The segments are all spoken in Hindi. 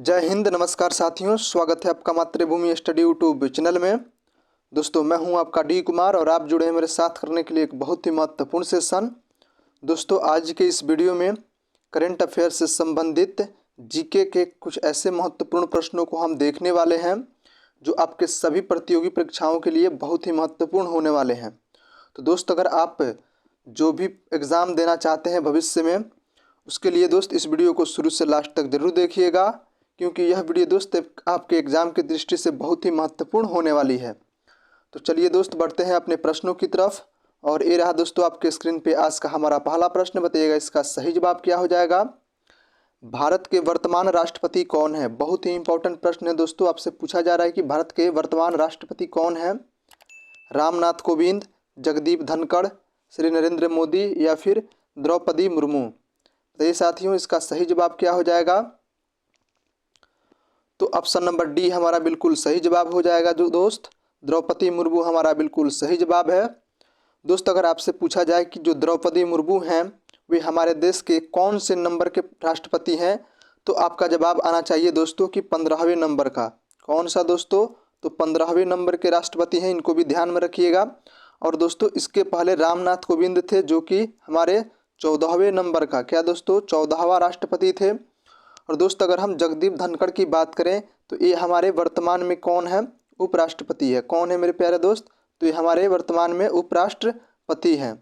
जय हिंद, नमस्कार साथियों, स्वागत है आपका मातृभूमि स्टडी यूट्यूब चैनल में। दोस्तों मैं हूं आपका डी कुमार और आप जुड़े हैं मेरे साथ करने के लिए एक बहुत ही महत्वपूर्ण सेशन। दोस्तों आज के इस वीडियो में करंट अफेयर से संबंधित जीके के कुछ ऐसे महत्वपूर्ण प्रश्नों को हम देखने वाले हैं जो आपके सभी प्रतियोगी परीक्षाओं के लिए बहुत ही महत्वपूर्ण होने वाले हैं। तो दोस्त अगर आप जो भी एग्ज़ाम देना चाहते हैं भविष्य में, उसके लिए दोस्त इस वीडियो को शुरू से लास्ट तक ज़रूर देखिएगा, क्योंकि यह वीडियो दोस्त आपके एग्ज़ाम की दृष्टि से बहुत ही महत्वपूर्ण होने वाली है। तो चलिए दोस्त बढ़ते हैं अपने प्रश्नों की तरफ। और ये रहा दोस्तों आपके स्क्रीन पे आज का हमारा पहला प्रश्न। बताइएगा इसका सही जवाब क्या हो जाएगा। भारत के वर्तमान राष्ट्रपति कौन है? बहुत ही इंपॉर्टेंट प्रश्न है दोस्तों। आपसे पूछा जा रहा है कि भारत के वर्तमान राष्ट्रपति कौन है। रामनाथ कोविंद, जगदीप धनखड़, श्री नरेंद्र मोदी या फिर द्रौपदी मुर्मू। तो ये साथियों इसका सही जवाब क्या हो जाएगा। तो ऑप्शन नंबर डी हमारा बिल्कुल सही जवाब हो जाएगा। जो दोस्त द्रौपदी मुर्मू हमारा बिल्कुल सही जवाब है। दोस्त अगर आपसे पूछा जाए कि जो द्रौपदी मुर्मू हैं वे हमारे देश के कौन से नंबर के राष्ट्रपति हैं, तो आपका जवाब आना चाहिए दोस्तों कि 15वें नंबर का। कौन सा दोस्तों? तो 15वें नंबर के राष्ट्रपति हैं, इनको भी ध्यान में रखिएगा। और दोस्तों इसके पहले रामनाथ कोविंद थे जो कि हमारे 14वें नंबर का, क्या दोस्तों, 14वां राष्ट्रपति थे। और दोस्त अगर हम जगदीप धनखड़ की बात करें तो ये हमारे वर्तमान में कौन है? उपराष्ट्रपति है। कौन है मेरे प्यारे दोस्त? तो ये हमारे वर्तमान में उपराष्ट्रपति हैं।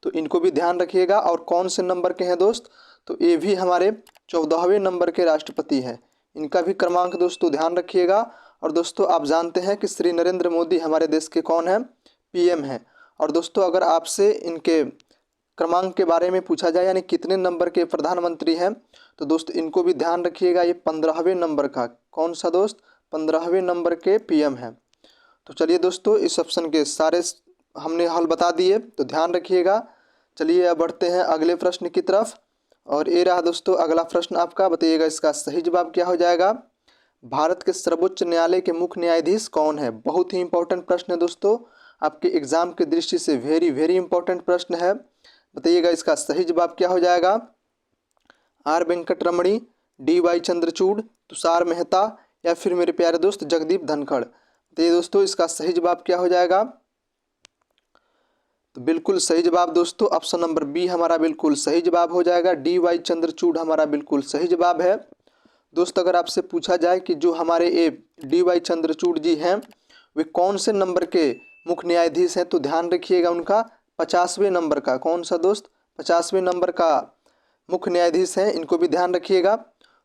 तो इनको भी ध्यान रखिएगा। और कौन से नंबर के हैं दोस्त? तो ये भी हमारे 14वें नंबर के राष्ट्रपति हैं। इनका भी क्रमांक दोस्तों ध्यान रखिएगा। और दोस्तों आप जानते हैं कि श्री नरेंद्र मोदी हमारे देश के कौन हैं? पीएम हैं। और दोस्तों अगर आपसे इनके क्रमांक के बारे में पूछा जाए यानी कितने नंबर के प्रधानमंत्री हैं, तो दोस्त इनको भी ध्यान रखिएगा, ये 15वें नंबर का। कौन सा दोस्त? 15वें नंबर के पीएम हैं। तो चलिए दोस्तों इस ऑप्शन के सारे हमने हल बता दिए, तो ध्यान रखिएगा। चलिए अब बढ़ते हैं अगले प्रश्न की तरफ। और ये रहा दोस्तों अगला प्रश्न आपका। बताइएगा इसका सही जवाब क्या हो जाएगा। भारत के सर्वोच्च न्यायालय के मुख्य न्यायाधीश कौन है? बहुत ही इंपॉर्टेंट प्रश्न है दोस्तों, आपके एग्जाम की दृष्टि से वेरी वेरी इंपॉर्टेंट प्रश्न है। बताइएगा इसका सही जवाब क्या हो जाएगा। R Venkataramani, D Y Chandrachud, Tushar Mehta या फिर मेरे प्यारे दोस्त जगदीप धनखड़। तो ये दोस्तों इसका सही जवाब क्या हो जाएगा। तो बिल्कुल सही जवाब दोस्तों ऑप्शन नंबर बी हमारा बिल्कुल सही जवाब हो जाएगा। डी वाई चंद्रचूड़ हमारा बिल्कुल सही जवाब है। दोस्त अगर आपसे पूछा जाए कि जो हमारे ये डी वाई चंद्रचूड़ जी हैं वे कौन से नंबर के मुख्य न्यायाधीश हैं, तो ध्यान रखिएगा उनका 50वें नंबर का। कौन सा दोस्त? 50वें नंबर का मुख्य न्यायाधीश हैं, इनको भी ध्यान रखिएगा।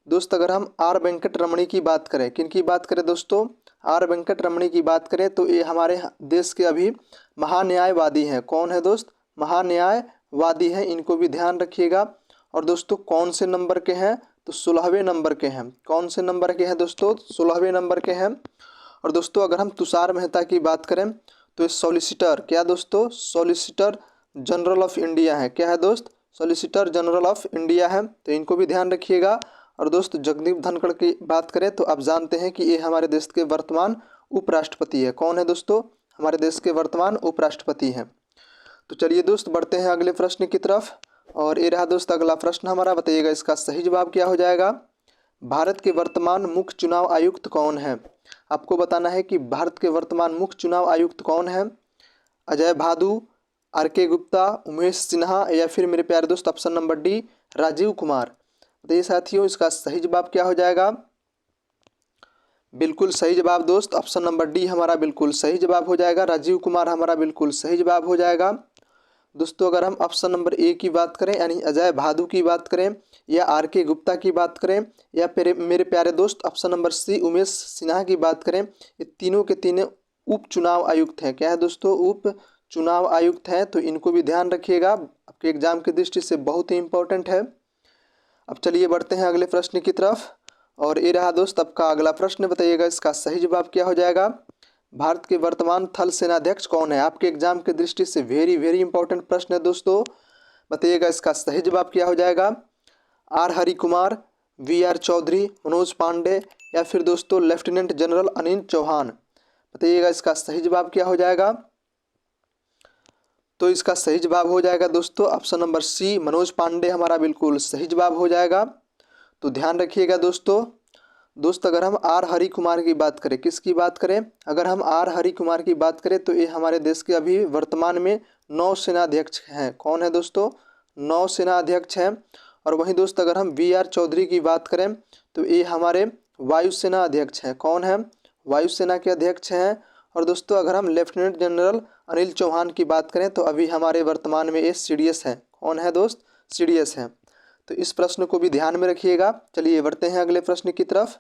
दोस्त अगर हम आर वेंकटरमणी की बात करें, किन की बात करें दोस्तों? आर वेंकटरमणी की बात करें तो ये हमारे देश के अभी महान्यायवादी हैं। कौन है दोस्त? महान्यायवादी हैं, इनको भी ध्यान रखिएगा। और दोस्तों कौन से नंबर के हैं? तो 16वें नंबर के हैं। कौन से नंबर के हैं दोस्तों? 16वें नंबर के हैं। और दोस्तों अगर हम तुषार मेहता की बात करें तो ये सॉलिसिटर, क्या दोस्तों? सॉलिसिटर जनरल ऑफ इंडिया है। क्या है दोस्त? सॉलिसिटर जनरल ऑफ इंडिया है, तो इनको भी ध्यान रखिएगा। और दोस्त जगदीप धनखड़ की बात करें तो आप जानते हैं कि ये हमारे देश के वर्तमान उपराष्ट्रपति है। कौन है दोस्तों? हमारे देश के वर्तमान उपराष्ट्रपति हैं। तो चलिए दोस्त बढ़ते हैं अगले प्रश्न की तरफ। और ये रहा दोस्त अगला प्रश्न हमारा। बताइएगा इसका सही जवाब क्या हो जाएगा। भारत के वर्तमान मुख्य चुनाव आयुक्त कौन है? आपको बताना है कि भारत के वर्तमान मुख्य चुनाव आयुक्त कौन है। अजय भादु, आर के गुप्ता, उमेश सिन्हा या फिर मेरे प्यारे दोस्त option number D Rajeev Kumar. बताइए साथियों इसका सही जवाब क्या हो जाएगा। बिल्कुल सही जवाब दोस्त ऑप्शन नंबर डी हमारा बिल्कुल सही जवाब हो जाएगा। राजीव कुमार हमारा बिल्कुल सही जवाब हो जाएगा। दोस्तों अगर हम ऑप्शन नंबर ए की बात करें यानी अजय भादु की बात करें या आर के गुप्ता की बात करें या फिर मेरे प्यारे दोस्त option number C Umesh Sinha की बात करें, ये तीनों के तीनों उप चुनाव आयुक्त हैं। क्या है दोस्तों? उप चुनाव आयुक्त हैं, तो इनको भी ध्यान रखिएगा, आपके एग्जाम की दृष्टि से बहुत ही इंपॉर्टेंट है। अब चलिए बढ़ते हैं अगले प्रश्न की तरफ। और ये रहा दोस्त आपका अगला प्रश्न। बताइएगा इसका सही जवाब क्या हो जाएगा। भारत के वर्तमान थल सेनाध्यक्ष कौन है? आपके एग्जाम की दृष्टि से वेरी वेरी इंपॉर्टेंट प्रश्न है दोस्तों। बताइएगा इसका सही जवाब क्या हो जाएगा। R Hari Kumar, V R Chaudhary, Manoj Pandey या फिर दोस्तों लेफ्टिनेंट जनरल अनिल चौहान। बताइएगा इसका सही जवाब क्या हो जाएगा। तो इसका सही जवाब हो जाएगा दोस्तों option number C Manoj Pandey हमारा बिल्कुल सही जवाब हो जाएगा। तो ध्यान रखिएगा दोस्तों दोस्त अगर हम आर हरि कुमार की बात करें, किसकी बात करें, अगर हम आर हरि कुमार की बात करें तो ये हमारे देश के अभी वर्तमान में नौसेना अध्यक्ष हैं। कौन है दोस्तों, नौसेना अध्यक्ष हैं। और वहीं दोस्त अगर हम बी आर चौधरी की बात करें तो ये हमारे वायुसेना अध्यक्ष हैं। कौन है, वायुसेना के अध्यक्ष हैं। और दोस्तों अगर हम लेफ्टिनेंट जनरल अनिल चौहान की बात करें तो अभी हमारे वर्तमान में ये सीडीएस हैं। कौन है दोस्त, सीडीएस हैं। तो इस प्रश्न को भी ध्यान में रखिएगा। चलिए बढ़ते हैं अगले प्रश्न की तरफ।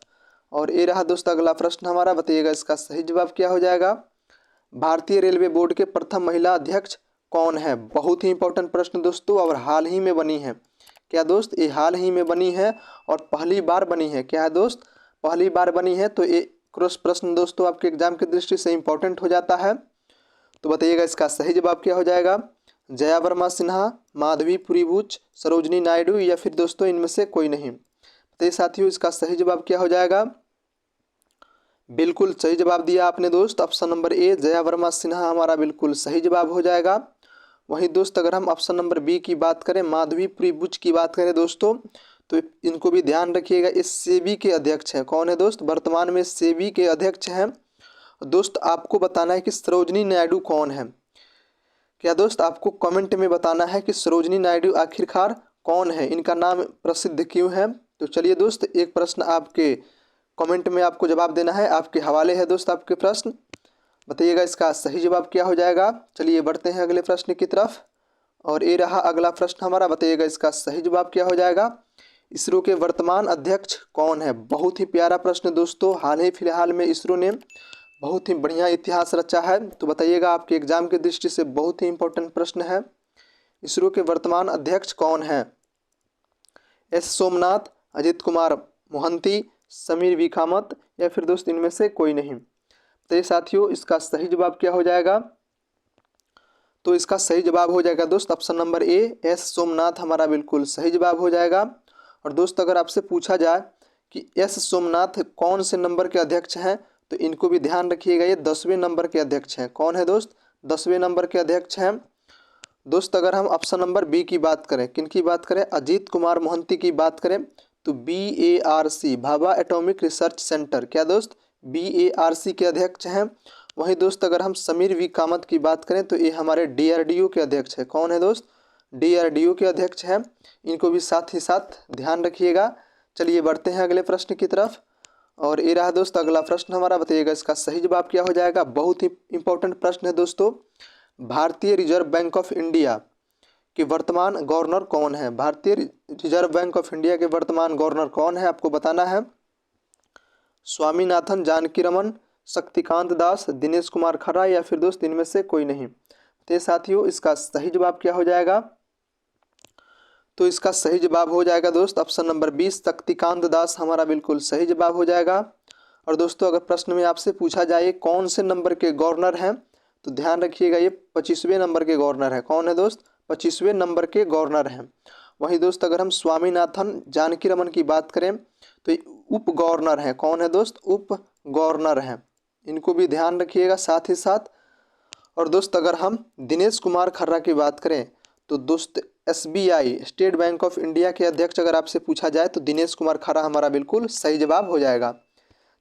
और ये रहा दोस्त अगला प्रश्न हमारा, बताइएगा इसका सही जवाब क्या हो जाएगा। भारतीय रेलवे बोर्ड के प्रथम महिला अध्यक्ष कौन है। बहुत ही इंपॉर्टेंट प्रश्न दोस्तों, और हाल ही में बनी है। क्या दोस्त, ये हाल ही में बनी है और पहली बार बनी है। क्या है दोस्त, पहली बार बनी है। तो ये क्रॉस प्रश्न दोस्तों आपके एग्जाम की दृष्टि से इंपॉर्टेंट हो जाता है। तो बताइएगा इसका सही जवाब क्या हो जाएगा। जया वर्मा सिन्हा, माधवी पुरीबुच, सरोजनी नायडू, या फिर दोस्तों इनमें से कोई नहीं। तो साथियों इसका सही जवाब क्या हो जाएगा। बिल्कुल सही जवाब दिया आपने दोस्त, option number A Jaya Verma Sinha हमारा बिल्कुल सही जवाब हो जाएगा। वहीं दोस्त अगर हम ऑप्शन नंबर बी की बात करें, माधवी पुरीबुच की बात करें दोस्तों, तो इनको भी ध्यान रखिएगा। इस सेबी के अध्यक्ष हैं। कौन है दोस्त, वर्तमान में सेबी के अध्यक्ष हैं। दोस्त आपको बताना है कि सरोजनी नायडू कौन है। क्या दोस्त, आपको कमेंट में बताना है कि सरोजनी नायडू आखिरकार कौन है, इनका नाम प्रसिद्ध क्यों है। तो चलिए दोस्त एक प्रश्न आपके कमेंट में आपको जवाब देना है, आपके हवाले है दोस्त आपके प्रश्न। बताइएगा इसका सही जवाब क्या हो जाएगा। चलिए बढ़ते हैं अगले प्रश्न की तरफ। और ये रहा अगला प्रश्न हमारा, बताइएगा इसका सही जवाब क्या हो जाएगा। इसरो के वर्तमान अध्यक्ष कौन है। बहुत ही प्यारा प्रश्न दोस्तों, हाल ही फिलहाल में इसरो ने बहुत ही बढ़िया इतिहास रचा है। तो बताइएगा आपके एग्जाम की दृष्टि से बहुत ही इंपॉर्टेंट प्रश्न है। इसरो के वर्तमान अध्यक्ष कौन है। एस सोमनाथ, अजित कुमार मोहंती, समीर वी कामत, या फिर दोस्त इनमें से कोई नहीं। तो ये साथियों इसका सही जवाब क्या हो जाएगा। तो इसका सही जवाब हो जाएगा दोस्त option number A S Somnath हमारा बिल्कुल सही जवाब हो जाएगा। और दोस्त अगर आपसे पूछा जाए कि एस सोमनाथ कौन से नंबर के अध्यक्ष हैं, तो इनको भी ध्यान रखिएगा, ये 10वें नंबर के अध्यक्ष हैं। कौन है दोस्त, 10वें नंबर के अध्यक्ष हैं। दोस्त अगर हम ऑप्शन नंबर बी की बात करें, किन की बात करें, अजीत कुमार मोहंती की बात करें, तो BARC Bhabha atomic research centre, क्या दोस्त, BARC के अध्यक्ष हैं। वहीं दोस्त अगर हम समीर वी कामत की बात करें तो ये हमारे DRDO के अध्यक्ष हैं। कौन है दोस्त, DRDO के अध्यक्ष हैं। इनको भी साथ ही साथ ध्यान रखिएगा। चलिए बढ़ते हैं अगले प्रश्न की तरफ। और ये रहा दोस्त अगला प्रश्न हमारा, बताइएगा इसका सही जवाब क्या हो जाएगा। बहुत ही इंपॉर्टेंट प्रश्न है दोस्तों। भारतीय रिजर्व बैंक ऑफ इंडिया के वर्तमान गवर्नर कौन है। भारतीय रिजर्व बैंक ऑफ इंडिया के वर्तमान गवर्नर कौन है, आपको बताना है। स्वामीनाथन जानकीरमन, शक्तिकांत दास, दिनेश कुमार खन्ना, या फिर दोस्त इनमें से कोई नहीं। तो साथियों इसका सही जवाब क्या हो जाएगा। तो इसका सही जवाब हो जाएगा दोस्त ऑप्शन नंबर 20 शक्तिकांत दास हमारा बिल्कुल सही जवाब हो जाएगा। और दोस्तों अगर प्रश्न में आपसे पूछा जाए कौन से नंबर के गवर्नर हैं, तो ध्यान रखिएगा ये 25वें नंबर के गवर्नर है। कौन है दोस्त, 25वें नंबर के गवर्नर हैं। वहीं दोस्त अगर हम स्वामीनाथन जानकीरमन की बात करें तो ये उप गवर्नर हैं। कौन है दोस्त, उप गवर्नर हैं। इनको भी ध्यान रखिएगा साथ ही साथ। और दोस्त अगर हम दिनेश कुमार खन्ना की बात करें तो दोस्त SBI state bank of India के अध्यक्ष अगर आपसे पूछा जाए तो दिनेश कुमार खन्ना हमारा बिल्कुल सही जवाब हो जाएगा।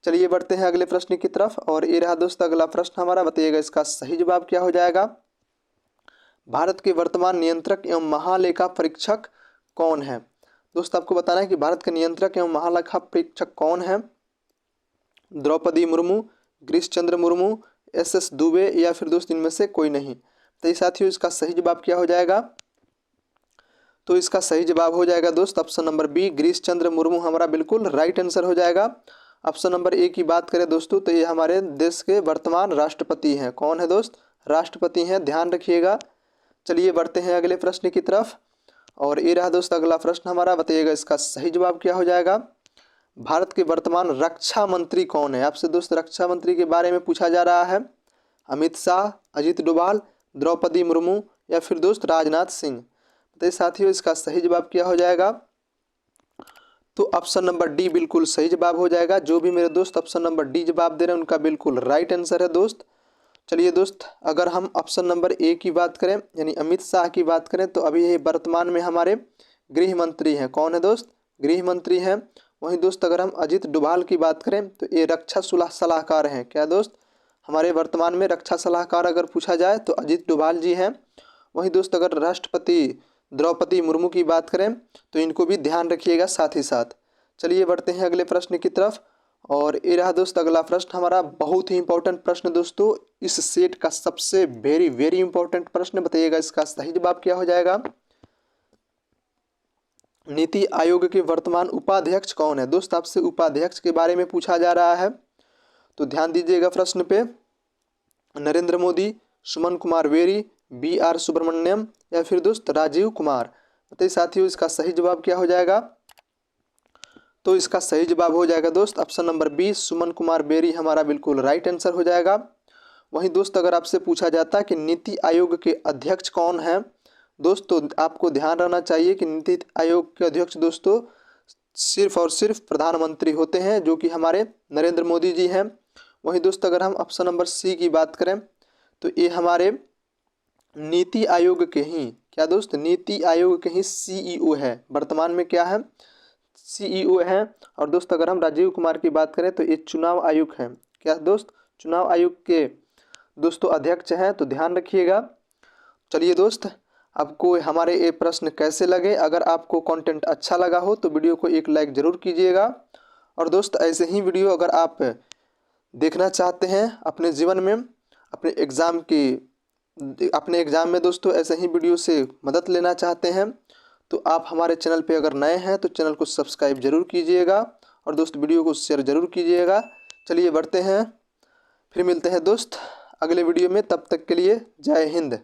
चलिए बढ़ते हैं अगले प्रश्न की तरफ। और ये रहा दोस्त अगला प्रश्न हमारा, बताइएगा इसका सही जवाब क्या हो जाएगा। भारत के वर्तमान नियंत्रक एवं महालेखा परीक्षक कौन है। दोस्त आपको बताना है कि भारत के नियंत्रक एवं महालेखा परीक्षक कौन है। द्रौपदी मुर्मू, गिरीश चंद्र मुर्मू, SS दुबे, या फिर दोस्त इनमें से कोई नहीं। तो साथियों इसका सही जवाब क्या हो जाएगा। तो इसका सही जवाब हो जाएगा दोस्त option number B Girish Chandra Murmu हमारा बिल्कुल राइट आंसर हो जाएगा। ऑप्शन नंबर ए की बात करें दोस्तों तो ये हमारे देश के वर्तमान राष्ट्रपति हैं। कौन है दोस्त, राष्ट्रपति हैं, ध्यान रखिएगा। चलिए बढ़ते हैं अगले प्रश्न की तरफ। और ये रहा दोस्त अगला प्रश्न हमारा, बताइएगा इसका सही जवाब क्या हो जाएगा। भारत के वर्तमान रक्षा मंत्री कौन है। आपसे दोस्त रक्षा मंत्री के बारे में पूछा जा रहा है। अमित शाह, अजित डोभाल, द्रौपदी मुर्मू, या फिर दोस्त राजनाथ सिंह। तो साथियों इसका सही जवाब क्या हो जाएगा। तो ऑप्शन नंबर डी बिल्कुल सही जवाब हो जाएगा। जो भी मेरे दोस्त ऑप्शन नंबर डी जवाब दे रहे हैं उनका बिल्कुल राइट आंसर है दोस्त। चलिए दोस्त अगर हम ऑप्शन नंबर ए की बात करें यानी अमित शाह की बात करें तो अभी ये वर्तमान में हमारे गृह मंत्री हैं। कौन है दोस्त, गृह मंत्री हैं। वहीं दोस्त अगर हम अजीत डोभाल की बात करें तो ये रक्षा सलाहकार हैं। क्या दोस्त, हमारे वर्तमान में रक्षा सलाहकार अगर पूछा जाए तो अजीत डोभाल जी हैं। वहीं दोस्त अगर राष्ट्रपति द्रौपदी मुर्मू की बात करें तो इनको भी ध्यान रखिएगा साथ ही साथ। चलिए बढ़ते हैं अगले प्रश्न की तरफ। और ये रहा दोस्त अगला प्रश्न हमारा, बहुत ही इंपॉर्टेंट प्रश्न दोस्तों, इस सेट का सबसे वेरी वेरी इंपॉर्टेंट प्रश्न। बताइएगा इसका सही जवाब क्या हो जाएगा। नीति आयोग के वर्तमान उपाध्यक्ष कौन है। दोस्त आपसे उपाध्यक्ष के बारे में पूछा जा रहा है, तो ध्यान दीजिएगा प्रश्न पे। नरेंद्र मोदी, सुमन कुमार बेरी, BR सुब्रमण्यम या फिर दोस्त राजीव कुमार। बताइए साथियों इसका सही जवाब क्या हो जाएगा। तो इसका सही जवाब हो जाएगा दोस्त option number B, Suman Kumar berry हमारा बिल्कुल राइट आंसर हो जाएगा। वहीं दोस्त अगर आपसे पूछा जाता है कि नीति आयोग के अध्यक्ष कौन है, दोस्तों आपको ध्यान रहना चाहिए कि नीति आयोग के अध्यक्ष दोस्तों सिर्फ और सिर्फ प्रधानमंत्री होते हैं, जो कि हमारे नरेंद्र मोदी जी हैं। वहीं दोस्त अगर हम ऑप्शन नंबर सी की बात करें तो ये हमारे नीति आयोग के ही, क्या दोस्त, नीति आयोग के ही CEO है, वर्तमान में क्या है, CEO हैं। और दोस्त अगर हम राजीव कुमार की बात करें तो ये चुनाव आयोग हैं। क्या दोस्त, चुनाव आयोग के दोस्तों अध्यक्ष हैं, तो ध्यान रखिएगा। चलिए दोस्त, आपको हमारे ये प्रश्न कैसे लगे। अगर आपको कंटेंट अच्छा लगा हो तो वीडियो को एक लाइक ज़रूर कीजिएगा। और दोस्त ऐसे ही वीडियो अगर आप देखना चाहते हैं अपने जीवन में, अपने एग्ज़ाम में दोस्तों ऐसे ही वीडियो से मदद लेना चाहते हैं, तो आप हमारे चैनल पे अगर नए हैं तो चैनल को सब्सक्राइब जरूर कीजिएगा और दोस्त वीडियो को शेयर जरूर कीजिएगा। चलिए बढ़ते हैं, फिर मिलते हैं दोस्त अगले वीडियो में। तब तक के लिए जय हिंद।